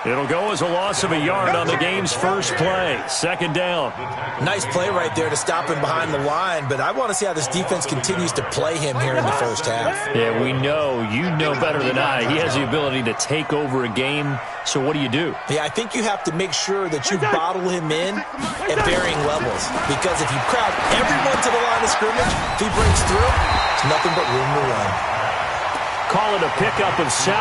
It'll go as a loss of a yard on the game's first play. Second down. Nice play right there to stop him behind the line, but I want to see how this defense continues to play him here in the first half. Yeah, we know. You know better than I. He has the ability to take over a game, so what do you do? Yeah, I think you have to make sure that you bottle him in at varying levels, because if you crowd everyone to the line of scrimmage, if he breaks through, there's nothing but room to run. Call it a pickup of 7,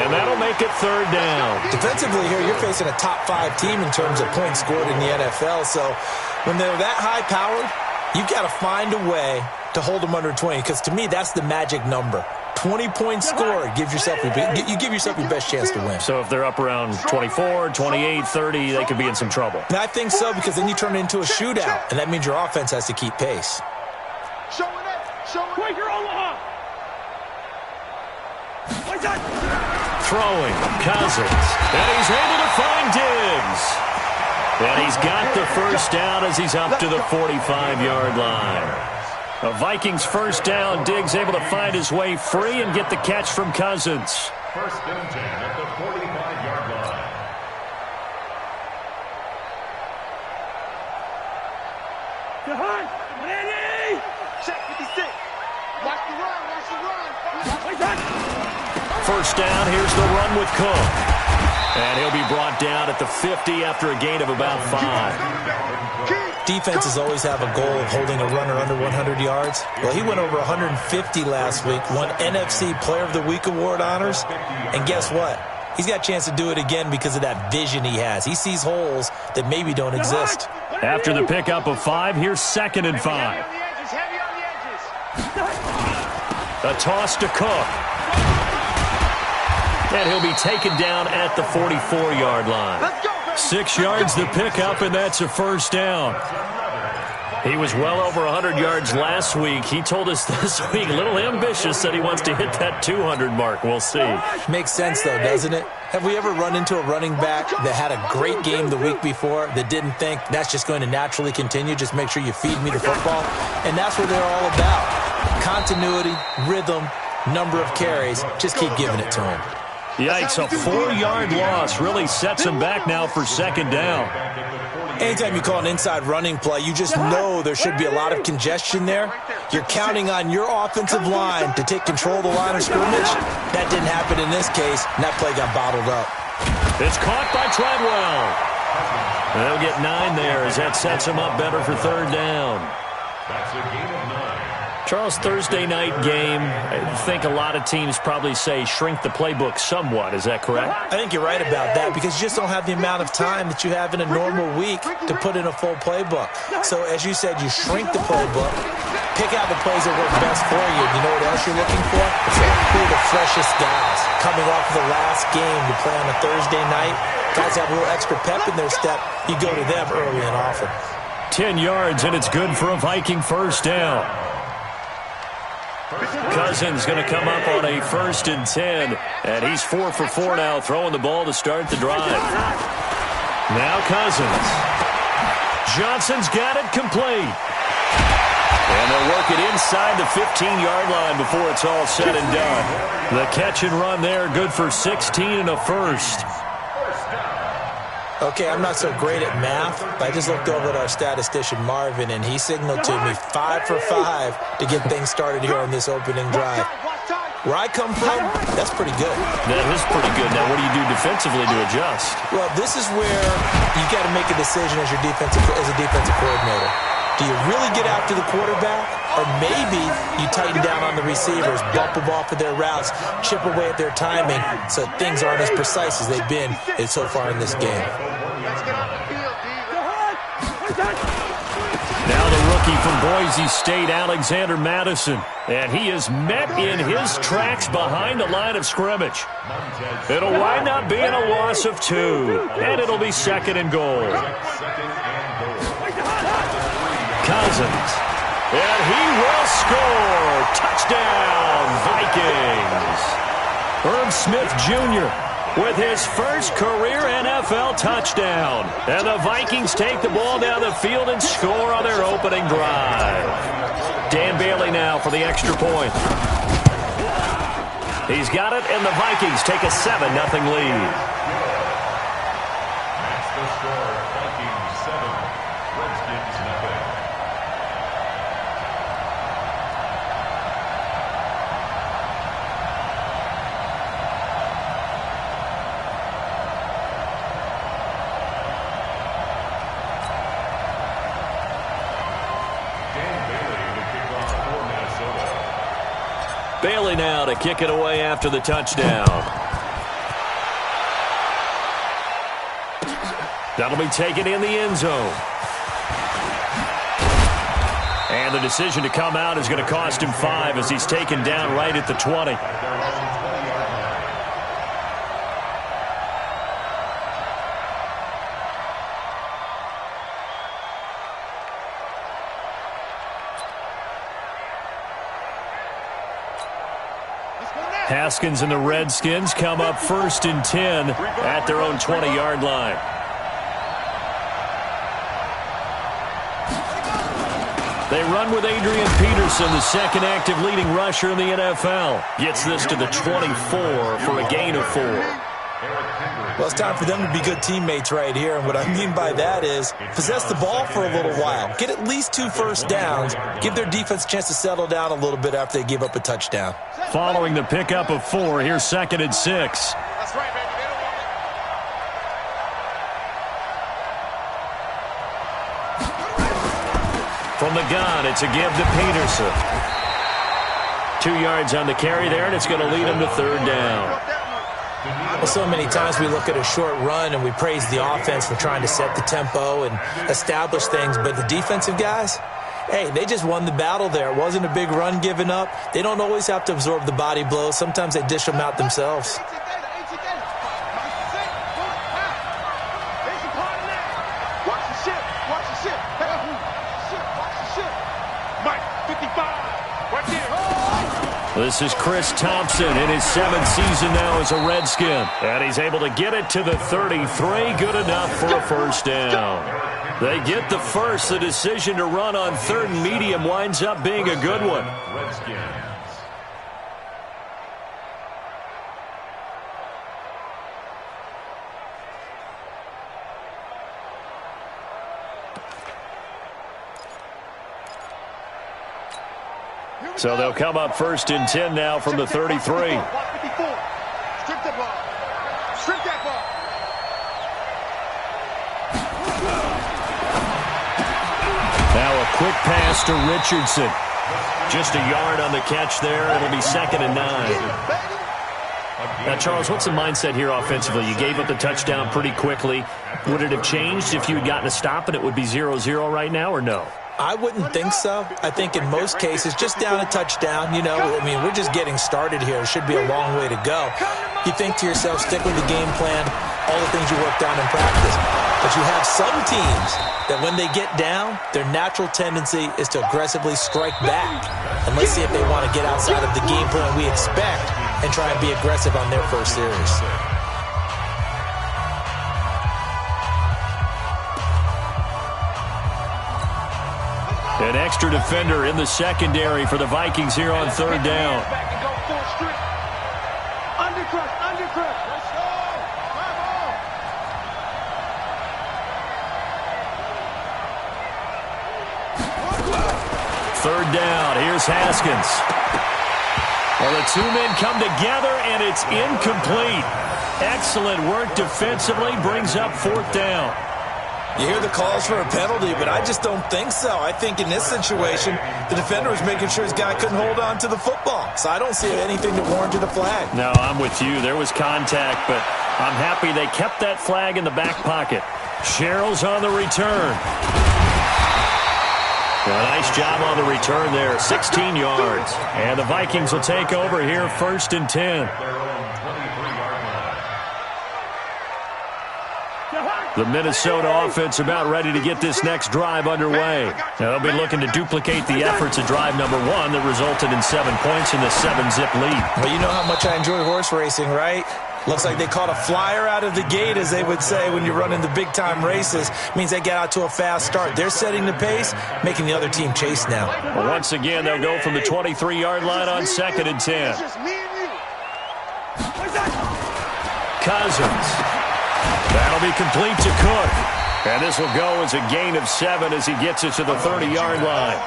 and that'll make it third down. Defensively here, you're facing a top-5 team in terms of points scored in the NFL, so when they're that high-powered, you've got to find a way to hold them under 20, because to me, that's the magic number. 20 points scored, you give yourself your best chance to win. So if they're up around 24, 28, 30, they could be in some trouble. And I think so, because then you turn it into a shootout, and that means your offense has to keep pace. Throwing, Cousins, and he's able to find Diggs. And he's got the first down as he's up to the 45-yard line. A Vikings first down. Diggs able to find his way free and get the catch from Cousins. First and 10 at the 45-yard line. Ready? Check 56. Watch the run. First down, here's the run with Cook. And he'll be brought down at the 50 after a gain of about 5. Defenses always have a goal of holding a runner under 100 yards. Well, he went over 150 last week, won NFC Player of the Week award honors. And guess what? He's got a chance to do it again because of that vision he has. He sees holes that maybe don't exist. After the pickup of 5, here's second and 5. A toss to Cook. And he'll be taken down at the 44-yard line. 6 yards the pickup, and that's a first down. He was well over 100 yards last week. He told us this week, a little ambitious, that he wants to hit that 200 mark. We'll see. Makes sense, though, doesn't it? Have we ever run into a running back that had a great game the week before that didn't think that's just going to naturally continue? Just make sure you feed me the football. And that's what they're all about. Continuity, rhythm, number of carries. Just keep giving it to him. Yikes, a 4-yard loss really sets him back now for second down. Anytime you call an inside running play, you just know there should be a lot of congestion there. You're counting on your offensive line to take control of the line of scrimmage. That didn't happen in this case, and that play got bottled up. It's caught by Treadwell. They'll get 9 there as that sets him up better for third down. That's a gain of 9. Charles, Thursday night game, I think a lot of teams probably say shrink the playbook somewhat. Is that correct? I think you're right about that because you just don't have the amount of time that you have in a normal week to put in a full playbook. So as you said, you shrink the playbook, pick out the plays that work best for you. You know what else you're looking for? Who are the freshest guys coming off of the last game to play on a Thursday night? Guys have a little extra pep in their step. You go to them early and often. 10 yards, and it's good for a Viking first down. Cousins going to come up on a 1st and 10, and he's 4 for 4 now, throwing the ball to start the drive. Now Cousins. Johnson's got it complete. And they'll work it inside the 15-yard line before it's all said and done. The catch and run there, good for 16 and a first. Okay, I'm not so great at math, but I just looked over at our statistician, Marvin, and he signaled to me 5 for 5 to get things started here on this opening drive. Where I come from, that's pretty good. That is pretty good. Now, what do you do defensively to adjust? Well, this is where you got to make a decision as a defensive coordinator. Do you really get after the quarterback, or maybe you tighten down on the receivers, bump them off of their routes, chip away at their timing so things aren't as precise as they've been so far in this game? Now the rookie from Boise State, Alexander Madison, and he is met in his tracks behind the line of scrimmage. It'll wind up being a loss of 2, and it'll be 2nd and goal. Cousins, and he will score. Touchdown, Vikings. Herb Smith Jr. with his first career NFL touchdown. And the Vikings take the ball down the field and score on their opening drive. Dan Bailey now for the extra point. He's got it, and the Vikings take a 7-0 lead. Bailey now to kick it away after the touchdown. That'll be taken in the end zone. And the decision to come out is going to cost him 5 as he's taken down right at the 20. Haskins and the Redskins come up 1st and 10 at their own 20-yard line. They run with Adrian Peterson, the second active leading rusher in the NFL. Gets this to the 24 for a gain of 4. Well, it's time for them to be good teammates right here. And what I mean by that is possess the ball for a little while. Get at least 2 first downs. Give their defense a chance to settle down a little bit after they give up a touchdown. Following the pickup of 4, here's 2nd and 6. That's right, baby. They don't want it. From the gun, it's a give to Peterson. 2 yards on the carry there, and it's going to lead him to 3rd down. Well, so many times we look at a short run and we praise the offense for trying to set the tempo and establish things, but the defensive guys, hey, they just won the battle there. It wasn't a big run given up. They don't always have to absorb the body blows. Sometimes they dish them out themselves. This is Chris Thompson in his 7th season now as a Redskin. And he's able to get it to the 33. Good enough for a first down. They get the first. The decision to run on 3rd and medium winds up being a good one. So they'll come up 1st and 10 now from the 33. Strip the ball. Strip that ball. Now a quick pass to Richardson. Just a yard on the catch there. It'll be 2nd and 9. Now, Charles, what's the mindset here offensively? You gave up the touchdown pretty quickly. Would it have changed if you had gotten a stop and it would be 0-0 right now, or no? I wouldn't think so. I think in most cases, just down a touchdown, we're just getting started here. It should be a long way to go. You think to yourself, stick with the game plan, all the things you worked on in practice. But you have some teams that when they get down, their natural tendency is to aggressively strike back. And let's see if they want to get outside of the game plan we expect and try and be aggressive on their first series. An extra defender in the secondary for the Vikings here on 3rd down. Third down. Here's Haskins. Well, the 2 men come together, and it's incomplete. Excellent work defensively. Brings up 4th down. You hear the calls for a penalty, but I just don't think so. I think in this situation, the defender was making sure his guy couldn't hold on to the football. So I don't see anything that warranted a flag. No, I'm with you. There was contact, but I'm happy they kept that flag in the back pocket. Sherrill's on the return. A nice job on the return there. 16 yards. And the Vikings will take over here 1st and 10. The Minnesota offense about ready to get this next drive underway. Now, they'll be looking to duplicate the efforts of drive number 1 that resulted in 7 points in the 7-zip lead. Well, you know how much I enjoy horse racing, right? Looks like they caught a flyer out of the gate, as they would say when you're running the big-time races. Means they get out to a fast start. They're setting the pace, making the other team chase now. Well, once again, they'll go from the 23-yard line on 2nd and 10. Cousins. That'll be complete to Cook. And this will go as a gain of 7 as he gets it to the 30-yard line.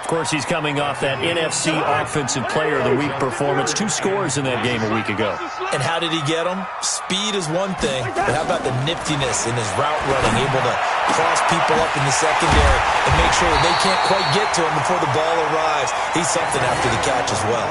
Of course, he's coming off that NFC Offensive Player of the Week performance. 2 scores in that game a week ago. And how did he get them? Speed is one thing, but how about the niftiness in his route running, able to cross people up in the secondary and make sure that they can't quite get to him before the ball arrives. He's something after the catch as well.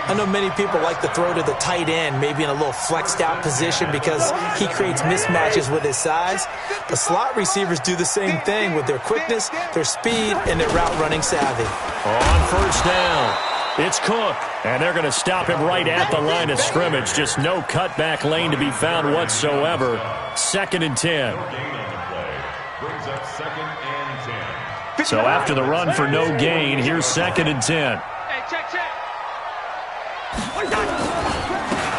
I know many people like to throw to the tight end, maybe in a little flexed out position because he creates mismatches with his size. But slot receivers do the same thing with their quickness, their speed, and their route running savvy. On first down, it's Cook. And they're going to stop him right at the line of scrimmage. Just no cutback lane to be found whatsoever. 2nd and 10. Brings up 2nd and 10. So after the run for no gain, here's 2nd and 10. Hey, check.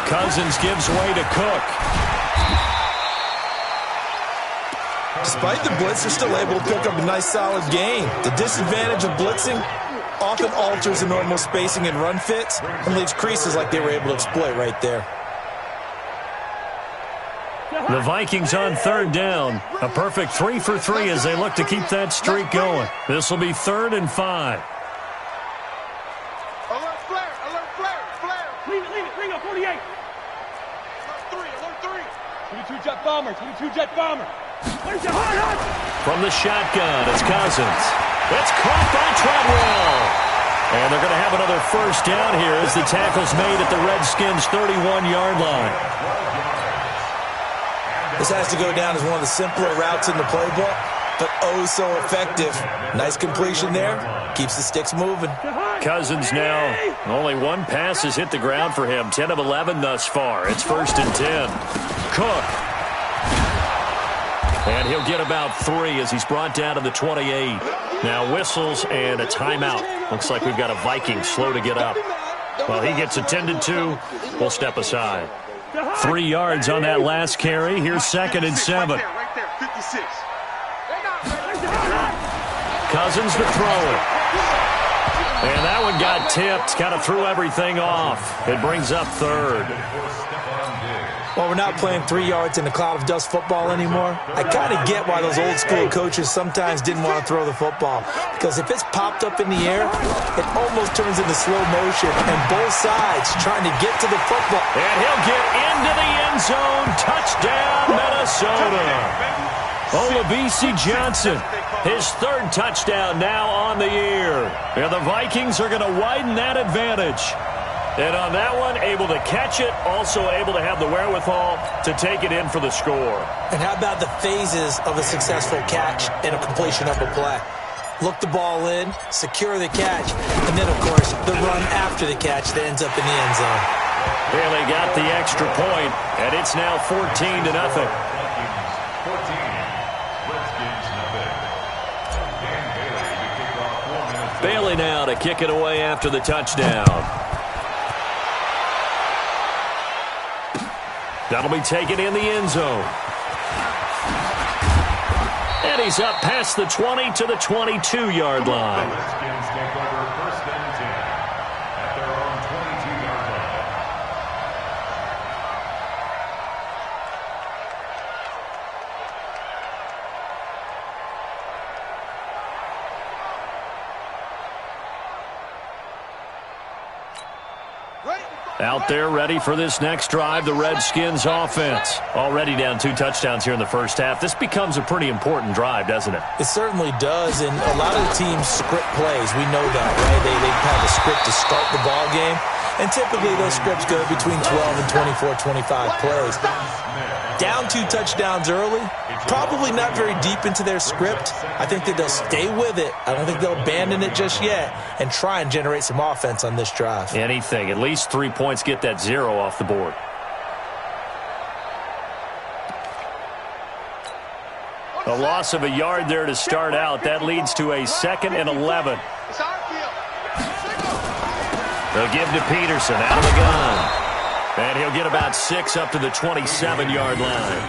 Cousins gives way to Cook. Despite the blitz, they're still able to pick up a nice solid gain. The disadvantage of blitzing often alters the normal spacing and run fits and leaves creases like they were able to exploit right there. The Vikings on 3rd down. A perfect 3 for 3 as they look to keep that streak going. This will be 3rd and 5. Alert flare. Leave it, bring up 48. Alert 3. 22 jet bomber. Where's the hot? From the shotgun, it's Cousins. It's caught by Treadwell. And they're going to have another first down here as the tackle's made at the Redskins' 31-yard line. This has to go down as one of the simpler routes in the playbook, but oh so effective. Nice completion there. Keeps the sticks moving. Cousins now, only one pass has hit the ground for him. 10 of 11 thus far. It's 1st and 10. Cook. And he'll get about 3 as he's brought down to the 28. Now whistles and a timeout. Looks like we've got a Viking slow to get up. Well, he gets attended to. We'll step aside. 3 yards on that last carry. Here's 2nd and 7. Right there, 56. Cousins to throw it. And that one got tipped. Kind of threw everything off. It brings up 3rd. Well, we're not playing 3 yards in a cloud of dust football anymore. I kind of get why those old school coaches sometimes didn't want to throw the football. Because if it's popped up in the air, it almost turns into slow motion. And both sides trying to get to the football. And he'll get into the end zone. Touchdown, Minnesota. Olabisi Johnson, his 3rd touchdown now on the year. And the Vikings are going to widen that advantage. And on that one, able to catch it, also able to have the wherewithal to take it in for the score. And how about the phases of a successful catch and a completion of a play? Look the ball in, secure the catch, and then, of course, the run after the catch that ends up in the end zone. Bailey got the extra point, and it's now 14-0. Bailey now to kick it away after the touchdown. That'll be taken in the end zone. And he's up past the 20 to the 22-yard line. Redskins take over 1st and 10 at their own 22-yard line. Out there ready for this next drive, the Redskins offense. Already down 2 touchdowns here in the first half. This becomes a pretty important drive, doesn't it? It certainly does, and a lot of the teams script plays. We know that, right? They have a script to start the ball game, and typically those scripts go between 12 and 24, 25 plays. Down 2 touchdowns early, probably not very deep into their script. I think that they'll stay with it. I don't think they'll abandon it just yet and try and generate some offense on this drive. Anything. At least 3 points, get that 0 off the board. A loss of a yard there to start out. That leads to a 2nd and 11. It's our field. They'll give to Peterson out of the gun. And he'll get about 6 up to the 27-yard line.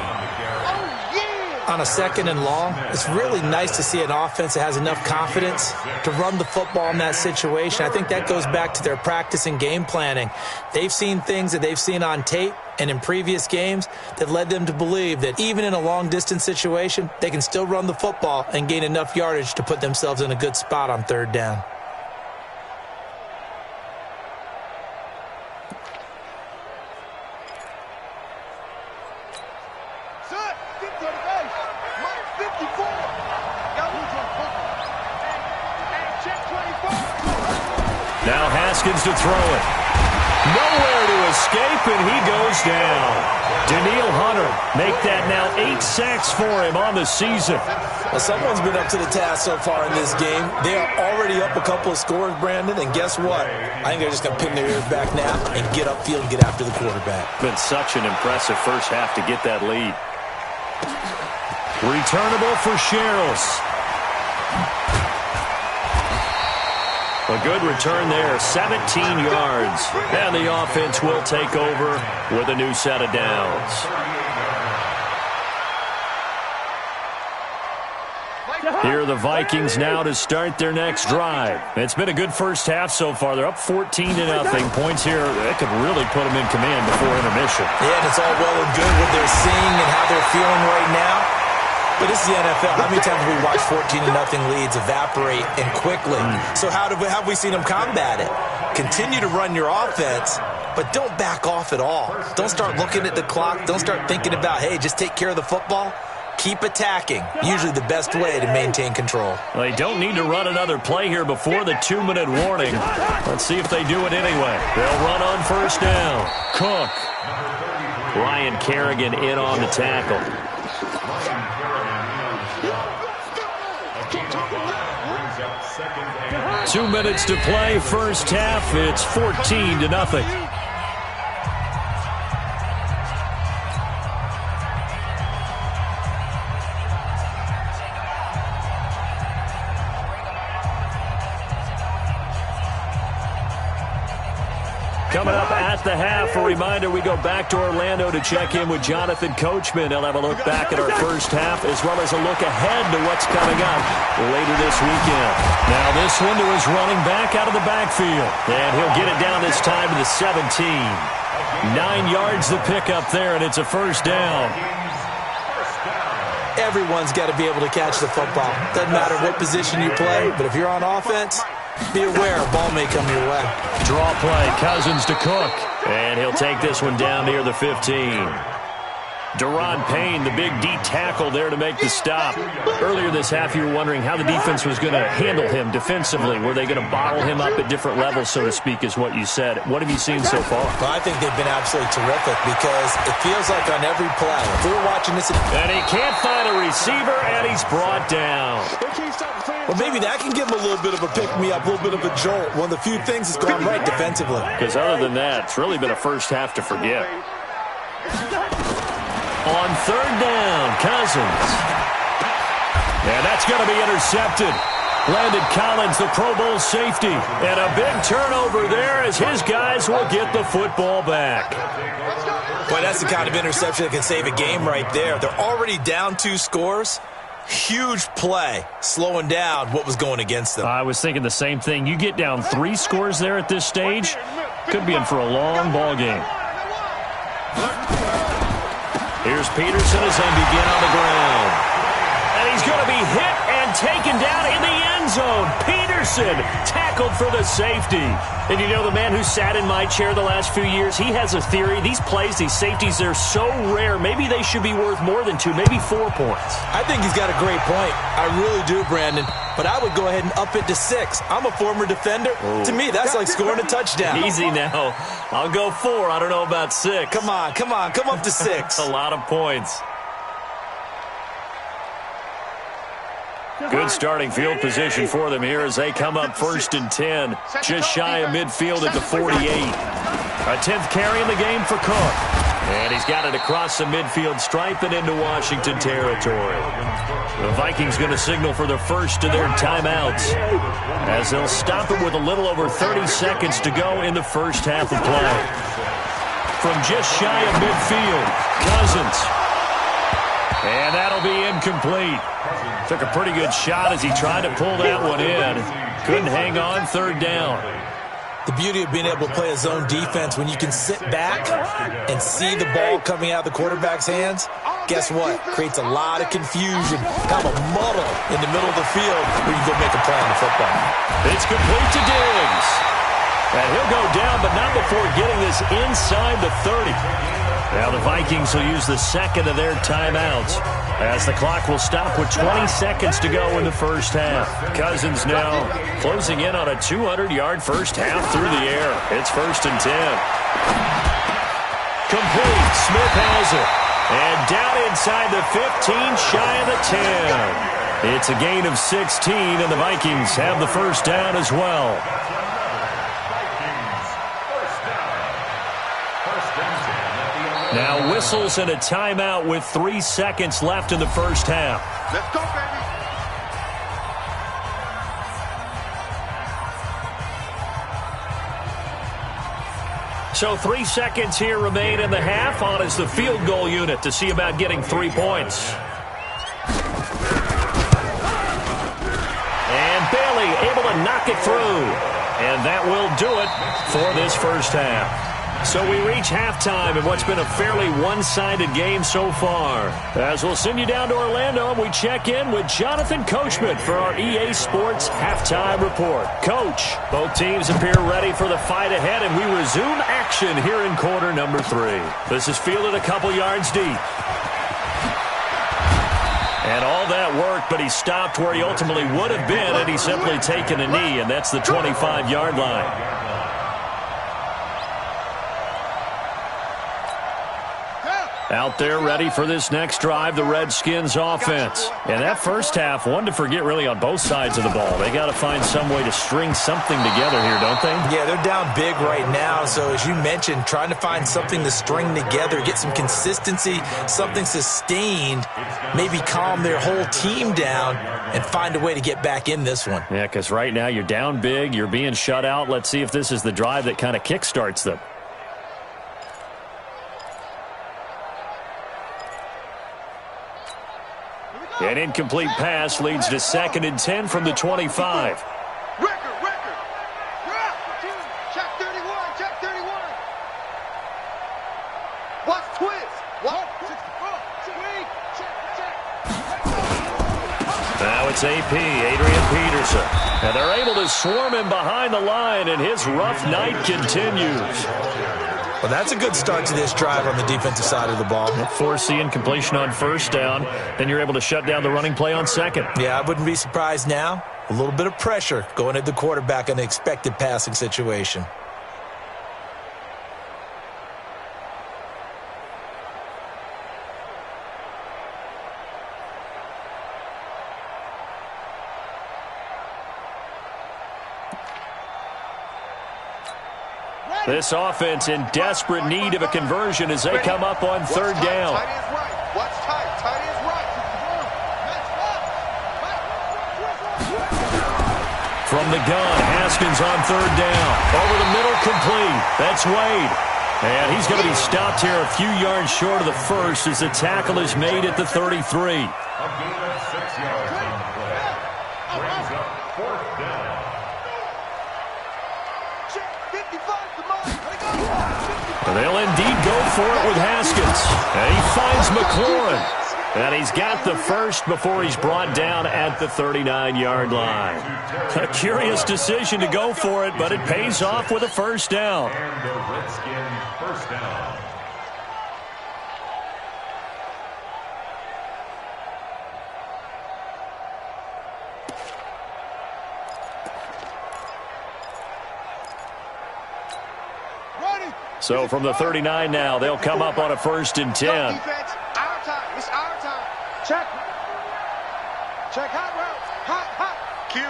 On a 2nd and long, it's really nice to see an offense that has enough confidence to run the football in that situation. I think that goes back to their practice and game planning. They've seen things that they've seen on tape and in previous games that led them to believe that even in a long-distance situation, they can still run the football and gain enough yardage to put themselves in a good spot on 3rd down. Now Haskins to throw it. Nowhere to escape, and he goes down. Danielle Hunter make that now 8 sacks for him on the season. Well, someone's been up to the task so far in this game. They are already up a couple of scores, Brandon, and guess what? I think they're just going to pin their ears back now and get upfield and get after the quarterback. Been such an impressive first half to get that lead. Returnable for Sherrills. A good return there, 17 yards. And the offense will take over with a new set of downs. Here are the Vikings now to start their next drive. It's been a good first half so far. They're up 14-0. Points here, that could really put them in command before intermission. Yeah, and it's all well and good what they're seeing and how they're feeling right now. But this is the NFL. How many times have we watched 14-0 leads evaporate and quickly? So how have we seen them combat it? Continue to run your offense, but don't back off at all. Don't start looking at the clock. Don't start thinking about, hey, just take care of the football. Keep attacking. Usually the best way to maintain control. Well, they don't need to run another play here before the 2-minute warning. Let's see if they do it anyway. They'll run on first down. Cook. Ryan Kerrigan in on the tackle. 2 minutes to play, first half. It's 14-0. Coming up at the half, a reminder, we go back to Orlando to check in with Jonathan Coachman. He'll have a look back at our first half as well as a look ahead to what's coming up later this weekend. Now this one to his running back out of the backfield. And he'll get it down this time to the 17. 9 yards the pickup there, and it's a first down. Everyone's got to be able to catch the football. Doesn't matter what position you play, but if you're on offense, be aware, a ball may come your way. Draw play, Cousins to Cook. And he'll take this one down near the 15. Daron Payne, the big D tackle there to make the stop. Earlier this half, you were wondering how the defense was going to handle him defensively. Were they going to bottle him up at different levels, so to speak, is what you said. What have you seen so far? Well, I think they've been absolutely terrific because it feels like on every play, if we were watching this... And he can't find a receiver, and he's brought down. Well, maybe that can give him a little bit of a pick-me-up, a little bit of a jolt. One of the few things that's gone right defensively. Because other than that, it's really been a first half to forget. On third down, Cousins. And that's going to be intercepted. Landon Collins, the Pro Bowl safety. And a big turnover there as his guys will get the football back. Boy, that's the kind of interception that can save a game right there. They're already down 2 scores. Huge play, slowing down what was going against them. I was thinking the same thing. You get down 3 scores there at this stage, could be in for a long ball game. Here's Peterson as they begin on the ground. And he's going to be hit and taken down in the end zone. Peterson tackled for the safety. And you know, the man who sat in my chair the last few years, he has a theory. These plays, these safeties, they're so rare. Maybe they should be worth more than 2, maybe 4 points. I think he's got a great point. I really do, Brandon. But I would go ahead and up it to 6. I'm a former defender. Ooh. To me, that's like scoring a touchdown. Easy now. I'll go 4. I don't know about 6. Come on. Come up to 6. A lot of points. Good starting field position for them here as they come up first and 10. Just shy of midfield at the 48. A 10th carry in the game for Cook. And he's got it across the midfield stripe and into Washington territory. The Vikings going to signal for the first of their timeouts as they'll stop it with a little over 30 seconds to go in the first half of play. From just shy of midfield, Cousins. And that'll be incomplete. Took a pretty good shot as he tried to pull that one in. Couldn't hang on, third down. The beauty of being able to play a zone defense when you can sit back and see the ball coming out of the quarterback's hands, guess what? Creates a lot of confusion, kind of a muddle in the middle of the field where you go make a play on the football. It's complete to Diggs. And he'll go down, but not before getting this inside the 30. Now the Vikings will use the second of their timeouts. as the clock will stop with 20 seconds to go in the first half. Cousins now closing in on a 200-yard first half through the air. It's 1st and 10. Complete. Smith has it. And down inside the 15, shy of the 10. It's a gain of 16, and the Vikings have the first down as well. Now whistles and a timeout with 3 seconds left in the first half. Let's go, baby. So 3 seconds here remain in the half. On is the field goal unit to see about getting 3 points. And Bailey able to knock it through. And that will do it for this first half. So we reach halftime in what's been a fairly one-sided game so far. As we'll send you down to Orlando, we check in with Jonathan Coachman for our EA Sports Halftime Report. Coach, both teams appear ready for the fight ahead, and we resume action here in quarter number 3. This is fielded a couple yards deep. And all that worked, but he stopped where he ultimately would have been had he simply taken a knee, and that's the 25-yard line. Out there ready for this next drive, the Redskins offense. And that first half, one to forget really on both sides of the ball. They got to find some way to string something together here, don't they? Yeah, they're down big right now. So as you mentioned, trying to find something to string together, get some consistency, something sustained, maybe calm their whole team down and find a way to get back in this one. Yeah, because right now you're down big, you're being shut out. Let's see if this is the drive that kind of kickstarts them. An incomplete pass leads to 2nd and 10 from the 25. Record. Check 31, check 31. Watch twist. Now it's AP, Adrian Peterson. And they're able to swarm him behind the line, and his rough night continues. Well, that's a good start to this drive on the defensive side of the ball. Force the incompletion on first down. Then you're able to shut down the running play on second. Yeah, I wouldn't be surprised now. A little bit of pressure going at the quarterback in an expected passing situation. This offense in desperate need of a conversion as they come up on third down. Tight end's right. Watch tight. Tight end's right. From the gun, Haskins on third down. Over the middle, complete. That's Wade. And he's going to be stopped here a few yards short of the first as the tackle is made at the 33. A gain of 6 yards on the play. Brings up 4th down. Check 55 to mine. They'll indeed go for it with Haskins. And he finds McLaurin. And he's got the first before he's brought down at the 39-yard line. A curious decision to go for it, but it pays off with a first down. And the Redskin first down. So from the 39 now, they'll come up on a 1st and 10. Defense, our time. It's our time. Check. Check hot routes. Hot. Kill.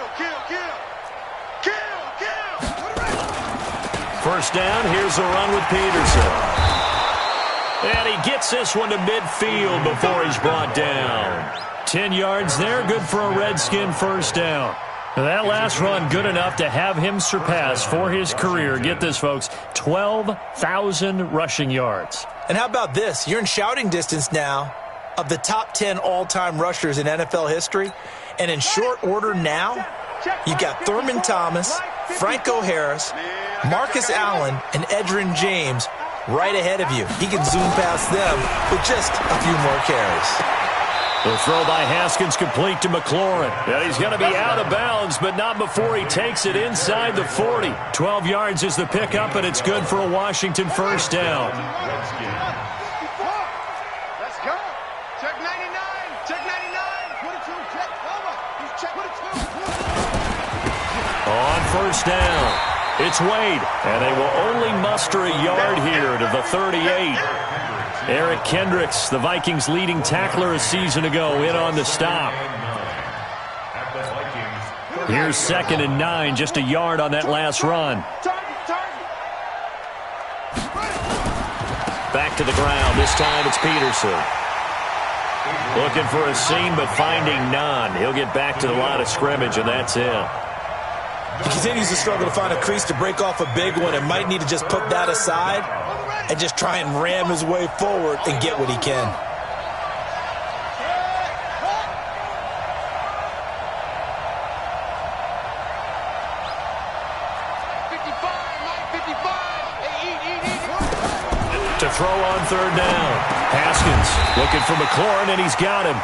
First down, here's a run with Peterson. And he gets this one to midfield before he's brought down. 10 yards there, good for a Redskin first down. That last run good enough to have him surpass for his career, get this folks, 12,000 rushing yards. And how about this? You're in shouting distance now of the top 10 all-time rushers in NFL history. And in short order now, you've got Thurman Thomas, Franco Harris, Marcus Allen, and Edgerrin James right ahead of you. He can zoom past them with just a few more carries. The throw by Haskins complete to McLaurin. And he's going to be out of bounds, but not before he takes it inside the 40. 12 yards is the pickup, and it's good for a Washington first down. Let's go. Check 99. first down. It's Wade, and they will only muster a yard here to the 38. Eric Kendricks, the Vikings' leading tackler a season ago, in on the stop. Here's 2nd and 9, just a yard on that last run. Back to the ground. This time it's Peterson. Looking for a seam, but finding none. He'll get back to the line of scrimmage, and that's it. He continues to struggle to find a crease to break off a big one and might need to just put that aside and just try and ram his way forward and get what he can. To throw on third down. Haskins looking for McLaurin, and he's got him.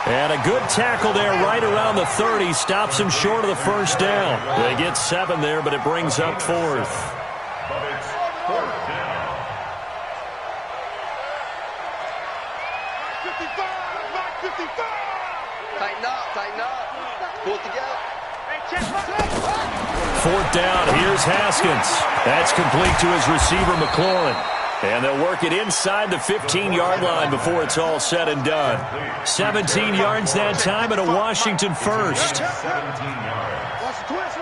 And a good tackle there right around the 30. Stops him short of the first down. They get 7 there, but it brings up 4th. But it's 4th down. 55. Tighten up. Pull it together. 4th down. Here's Haskins. That's complete to his receiver, McLaurin. And they'll work it inside the 15-yard line before it's all said and done. 17 yards that time and a Washington first.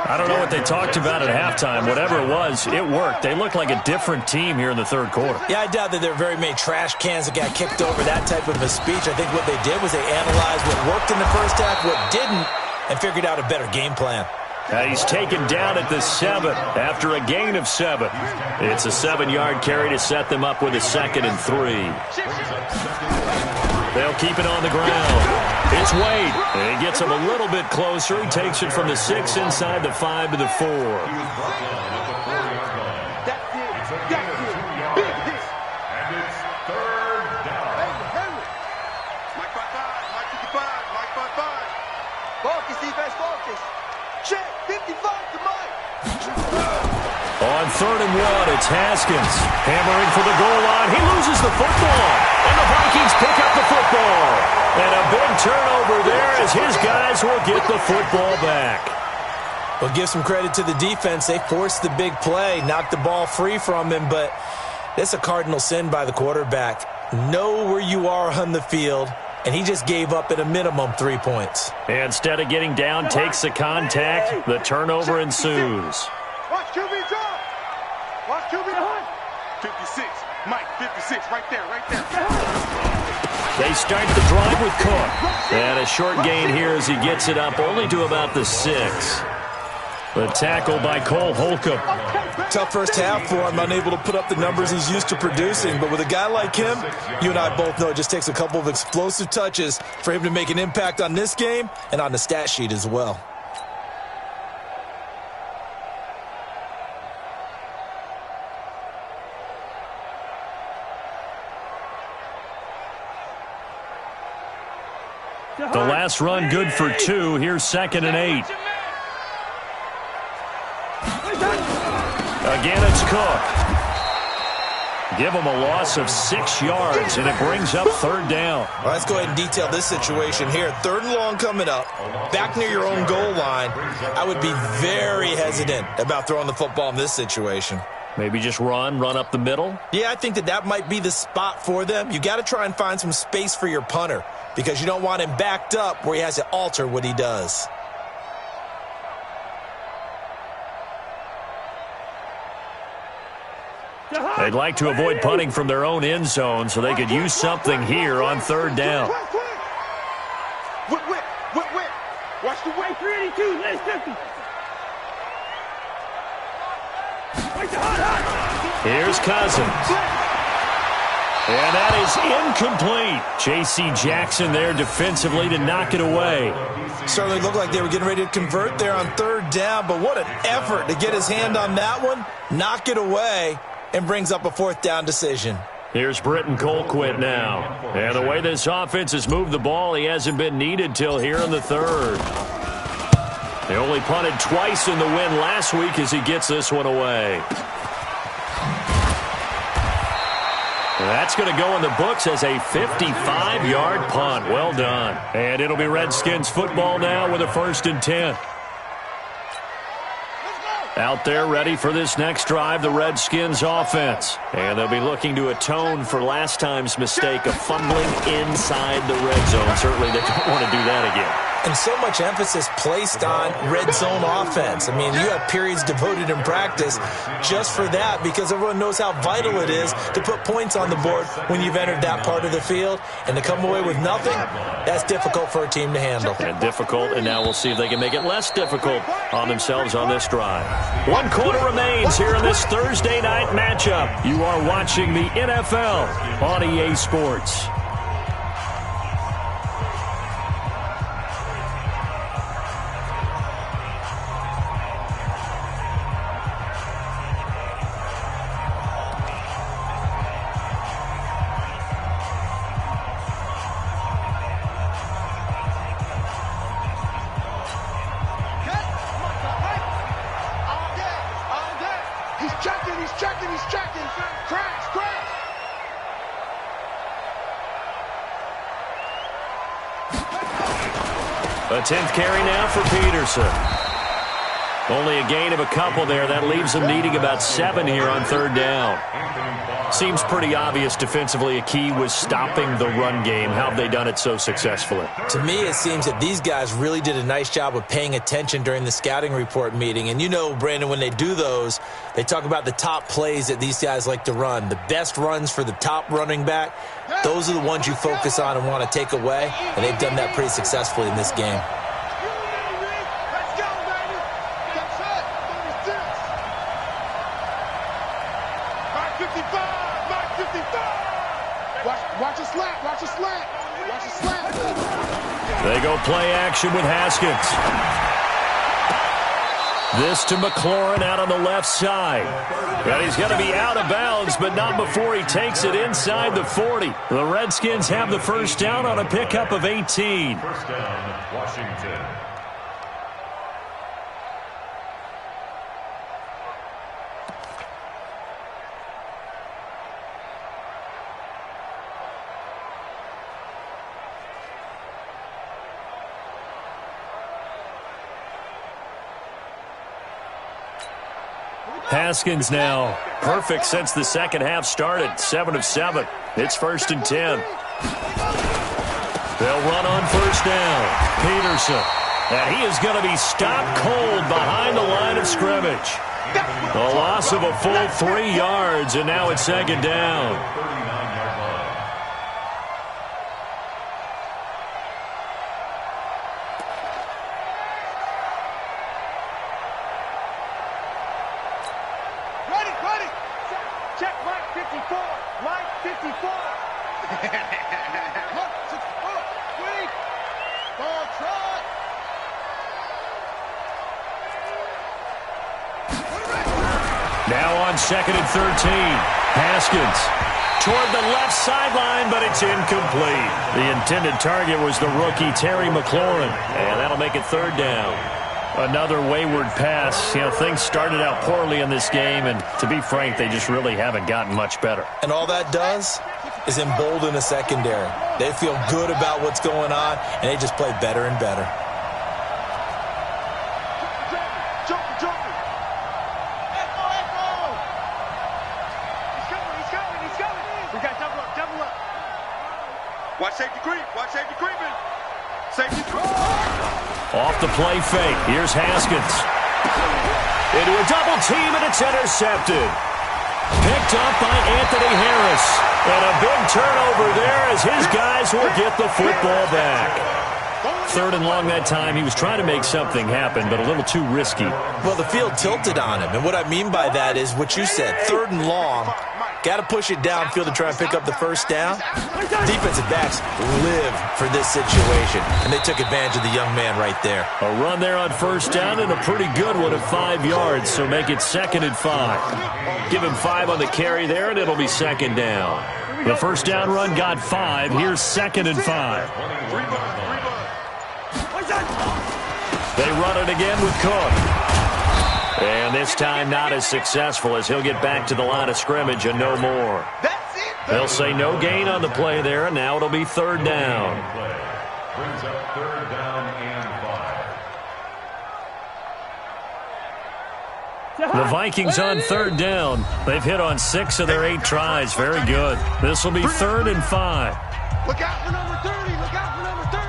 I don't know what they talked about at halftime. Whatever it was, it worked. They looked like a different team here in the third quarter. Yeah, I doubt that there are very many trash cans that got kicked over, that type of a speech. I think what they did was they analyzed what worked in the first half, what didn't, and figured out a better game plan. He's taken down at the 7 after a gain of 7. It's a 7-yard carry to set them up with a 2nd and 3. They'll keep it on the ground. It's Wade. He gets him a little bit closer. He takes it from the 6 inside the 5 to the 4. On 3rd and 1, it's Haskins hammering for the goal line. He loses the football, and the Vikings pick up the football. And a big turnover there as his guys will get the football back. Well, give some credit to the defense. They forced the big play, knocked the ball free from him, but it's a cardinal sin by the quarterback. Know where you are on the field, and he just gave up at a minimum 3 points. Instead of getting down, takes the contact. The turnover ensues. Watch QB drop. Watch QB hunt. 56. Mike, 56. Right there. They start the drive with Cook. And a short gain here as he gets it up only to about the 6. The tackle by Cole Holcomb. Tough first half for him, unable to put up the numbers he's used to producing. But with a guy like him, you and I both know it just takes a couple of explosive touches for him to make an impact on this game and on the stat sheet as well. The last run good for 2. Here's 2nd and 8. Again, it's Cook. Give him a loss of 6 yards, and it brings up 3rd down. Well, let's go ahead and detail this situation here. 3rd and long coming up, back near your own goal line. I would be very hesitant about throwing the football in this situation. Maybe just run up the middle? Yeah, I think that might be the spot for them. You got to try and find some space for your punter because you don't want him backed up where he has to alter what he does. They'd like to avoid punting from their own end zone so they could use something here on 3rd down. Whip. Watch the way. 382. Let's 50. Here's Cousins. And that is incomplete. J.C. Jackson there defensively to knock it away. Certainly looked like they were getting ready to convert there on 3rd down, but what an effort to get his hand on that one, knock it away, and brings up a 4th down decision. Here's Britton Colquitt now. And the way this offense has moved the ball, he hasn't been needed till here in the 3rd. They only punted twice in the win last week as he gets this one away. That's going to go in the books as a 55-yard punt. Well done. And it'll be Redskins football now with a 1st and 10. Out there ready for this next drive, the Redskins offense. And they'll be looking to atone for last time's mistake of fumbling inside the red zone. Certainly they don't want to do that again. And so much emphasis placed on red zone offense. I mean, you have periods devoted in practice just for that because everyone knows how vital it is to put points on the board when you've entered that part of the field. And to come away with nothing, that's difficult for a team to handle. And difficult, and now we'll see if they can make it less difficult on themselves on this drive. 1 quarter remains here in this Thursday night matchup. You are watching the NFL on EA Sports. He's checking. Crash. A 10th carry now for Peterson. Only a gain of a couple there. That leaves them needing about 7 here on 3rd down. Seems pretty obvious defensively a key was stopping the run game. How have they done it so successfully? To me, it seems that these guys really did a nice job of paying attention during the scouting report meeting. And you know, Brandon, when they do those, they talk about the top plays that these guys like to run. The best runs for the top running back, those are the ones you focus on and want to take away. And they've done that pretty successfully in this game. Watch a slant. They go play action with Haskins. This to McLaurin out on the left side. And he's going to be out of bounds, but not before he takes it inside the 40. The Redskins have the first down on a pickup of 18. First down, Washington. Haskins now perfect since the second half started. 7 of 7. It's 1st and 10. They'll run on first down. Peterson. And he is going to be stopped cold behind the line of scrimmage. A loss of a full 3 yards, and now it's 2nd down. 39-yard line. Ready. Check line 54. Line 54. Look, 64. Sweep. Ball trot. Now on 2nd and 13. Haskins toward the left sideline, but it's incomplete. The intended target was the rookie Terry McLaurin, and that'll make it 3rd down. Another wayward pass. You know, things started out poorly in this game, and to be frank, they just really haven't gotten much better. And all that does is embolden the secondary. They feel good about what's going on, and they just play better and better. Jumping. Echo. He's coming. We got double up. Watch safety creeping. Safety creeping. Off the play fake. Here's Haskins. Into a double team, and it's intercepted. Picked up by Anthony Harris. And a big turnover there as his guys will get the football back. 3rd and long that time. He was trying to make something happen, but a little too risky. Well, the field tilted on him. And what I mean by that is what you said. 3rd and long. Got to push it downfield to try and pick up the first down. Defensive backs live for this situation, and they took advantage of the young man right there. A run there on first down and a pretty good one of 5 yards, so make it 2nd and 5. Give him 5 on the carry there, and it'll be 2nd down. The first down run got 5. Here's 2nd and 5. They run it again with Cook. And this time not as successful as he'll get back to the line of scrimmage and no more. They'll say no gain on the play there, and now it'll be 3rd down. Brings up 3rd down and 5. The Vikings on third down. They've hit on 6 of their 8 tries. Very good. This will be 3rd and 5. Look out for number 30. Look out for number 30.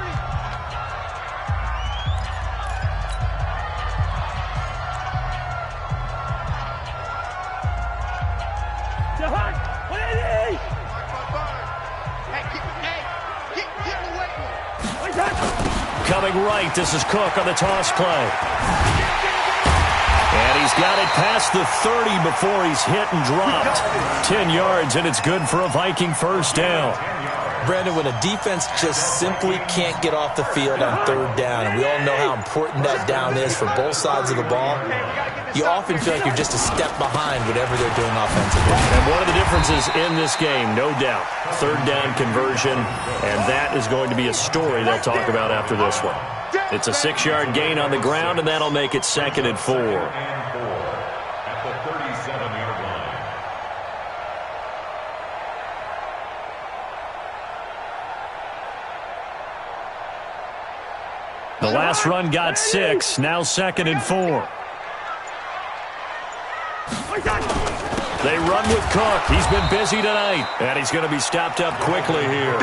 Coming right, this is Cook on the toss play. And he's got it past the 30 before he's hit and dropped. 10 yards, and it's good for a Viking first down. Brandon, when a defense just simply can't get off the field on third down, and we all know how important that down is for both sides of the ball, you often feel like you're just a step behind whatever they're doing offensively. And one of the differences in this game, no doubt, third down conversion, and that is going to be a story they'll talk about after this one. It's a 6-yard gain on the ground, and that'll make it 2nd and 4. At the 37-yard line. The last run got 6, now 2nd and 4. They run with Cook. He's been busy tonight, and he's going to be stopped up quickly here.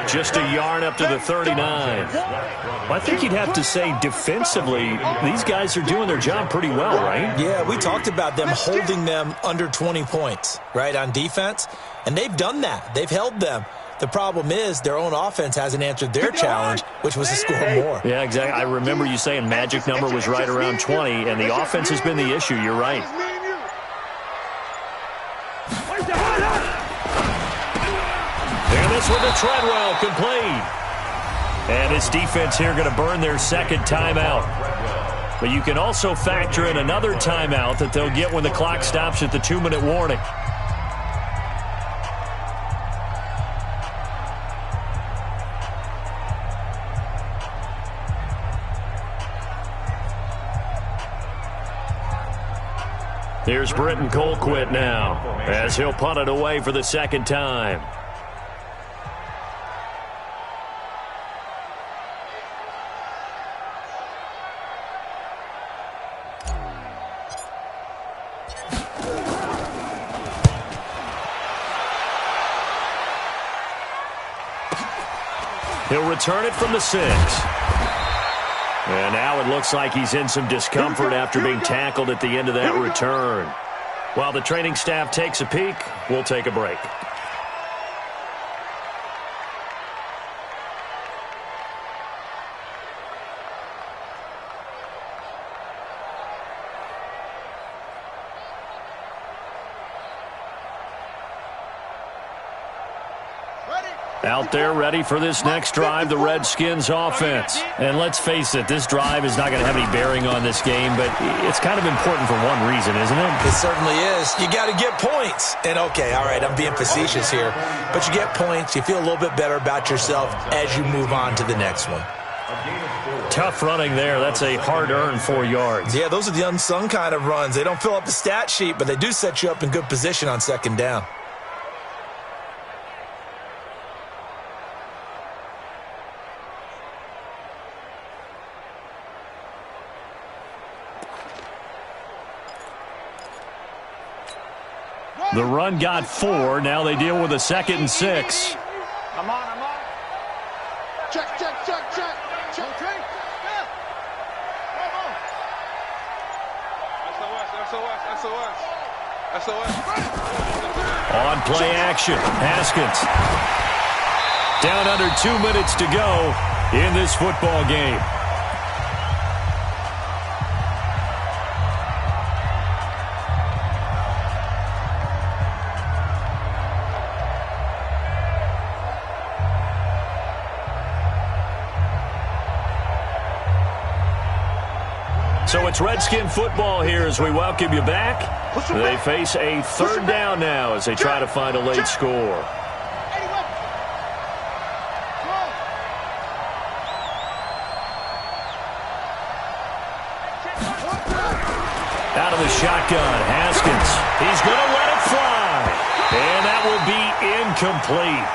Just a yard up to the 39. Well, I think you'd have to say defensively, these guys are doing their job pretty well, right? Yeah, we talked about them holding them under 20 points, right, on defense, and they've done that. They've held them. The problem is their own offense hasn't answered their challenge, which was to score more. Yeah, exactly. I remember you saying magic number was right around 20, and the offense has been the issue. You're right. And this one to Treadwell, complete. And this defense here going to burn their 2nd timeout. But you can also factor in another timeout that they'll get when the clock stops at the 2-minute warning. Here's Britton Colquitt now, as he'll punt it away for the 2nd time. He'll return it from the 6. And now it looks like he's in some discomfort after being tackled at the end of that return. While the training staff takes a peek, we'll take a break. Out there ready for this next drive, the Redskins offense. And let's face it, this drive is not going to have any bearing on this game, but it's kind of important for one reason, isn't it? It certainly is. You got to get points. And okay, all right, I'm being facetious here, but you get points, you feel a little bit better about yourself as you move on to the next one. Tough running there. That's a hard-earned 4 yards. Yeah, those are the unsung kind of runs. They don't fill up the stat sheet, but they do set you up in good position on 2nd down. The run got 4. Now they deal with a 2nd and 6. I'm on. Check. Okay. SOS. On play action, Haskins. Down under 2 minutes to go in this football game. So it's Redskin football here as we welcome you back. They face a 3rd down now as they try to find a late score. Out of the shotgun, Haskins. He's going to let it fly. And that will be incomplete.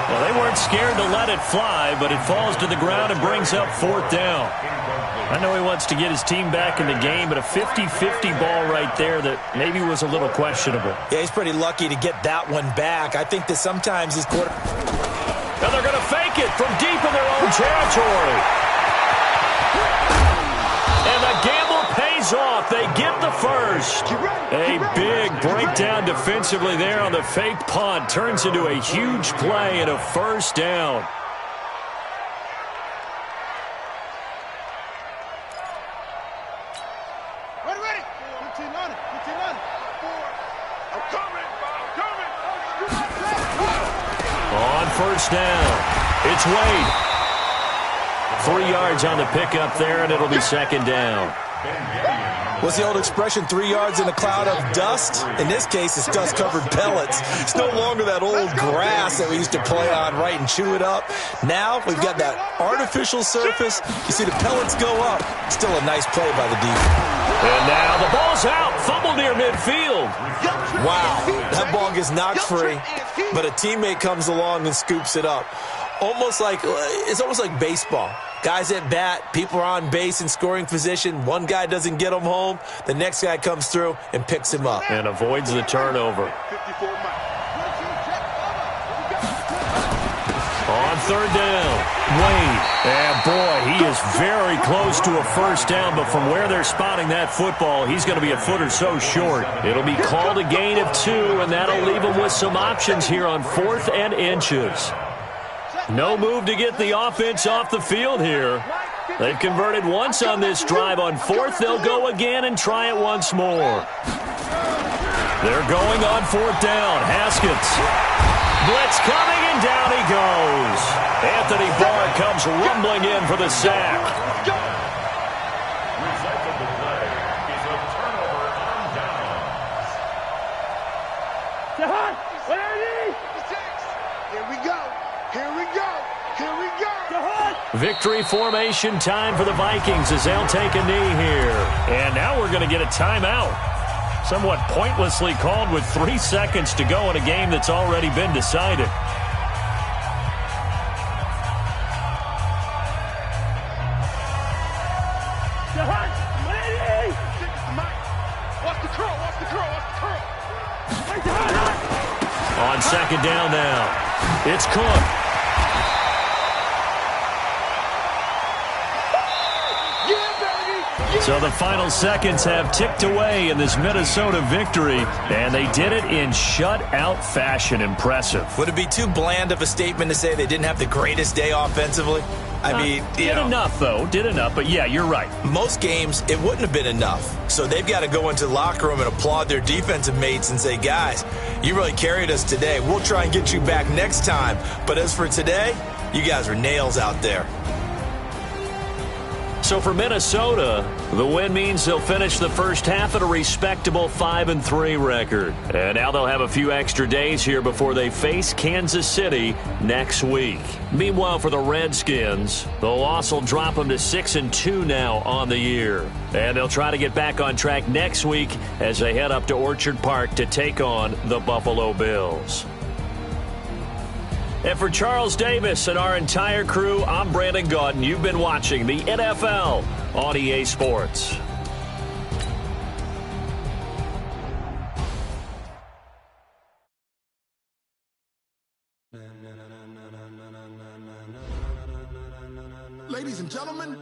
Well, they weren't scared to let it fly, but it falls to the ground and brings up 4th down. I know he wants to get his team back in the game, but a 50-50 ball right there that maybe was a little questionable. Yeah, he's pretty lucky to get that one back. I think that sometimes his quarter... And they're going to fake it from deep in their own territory. And the gamble pays off. They get the first. A big breakdown defensively there on the fake punt. Turns into a huge play and a 1st down. Ready. 15 on it. I'm coming. On 1st down, it's Wade. 3 yards on the pickup there, and it'll be 2nd down. What's the old expression, 3 yards in a cloud of dust? In this case, it's dust-covered pellets. It's no longer that old grass that we used to play on, right, and chew it up. Now we've got that artificial surface. You see the pellets go up. Still a nice play by the defense. And now the ball's out. Fumble near midfield. Wow, that ball gets knocked free, but a teammate comes along and scoops it up. It's almost like baseball. Guys at bat, people are on base in scoring position. One guy doesn't get him home. The next guy comes through and picks him up. And avoids the turnover. On 3rd down, Wade. And boy, he is very close to a 1st down, but from where they're spotting that football, he's going to be a foot or so short. It'll be called a gain of 2, and that'll leave him with some options here on 4th and inches. No move to get the offense off the field here. They've converted once on this drive. On 4th, they'll go again and try it once more. They're going on 4th down. Haskins. Blitz coming, and down he goes. Anthony Barr comes rumbling in for the sack. Result of the play is a turnover on downs. Jahan, what are you? Here we go. Jahan! Victory formation time for the Vikings as they'll take a knee here. And now we're going to get a timeout. Somewhat pointlessly called with 3 seconds to go in a game that's already been decided. Jahan, what are you? Watch the curl. Hey, Jahan! On 2nd down now, it's Cook. So the final seconds have ticked away in this Minnesota victory, and they did it in shutout fashion. Impressive. Would it be too bland of a statement to say they didn't have the greatest day offensively? I mean, did enough, though. Did enough, but yeah, you're right. Most games, it wouldn't have been enough. So they've got to go into the locker room and applaud their defensive mates and say, guys, you really carried us today. We'll try and get you back next time. But as for today, you guys are nails out there. So for Minnesota, the win means they'll finish the first half at a respectable 5-3 record. And now they'll have a few extra days here before they face Kansas City next week. Meanwhile, for the Redskins, the loss will drop them to 6-2 now on the year. And they'll try to get back on track next week as they head up to Orchard Park to take on the Buffalo Bills. And for Charles Davis and our entire crew, I'm Brandon Gaudin. You've been watching the NFL on EA Sports. Ladies and gentlemen.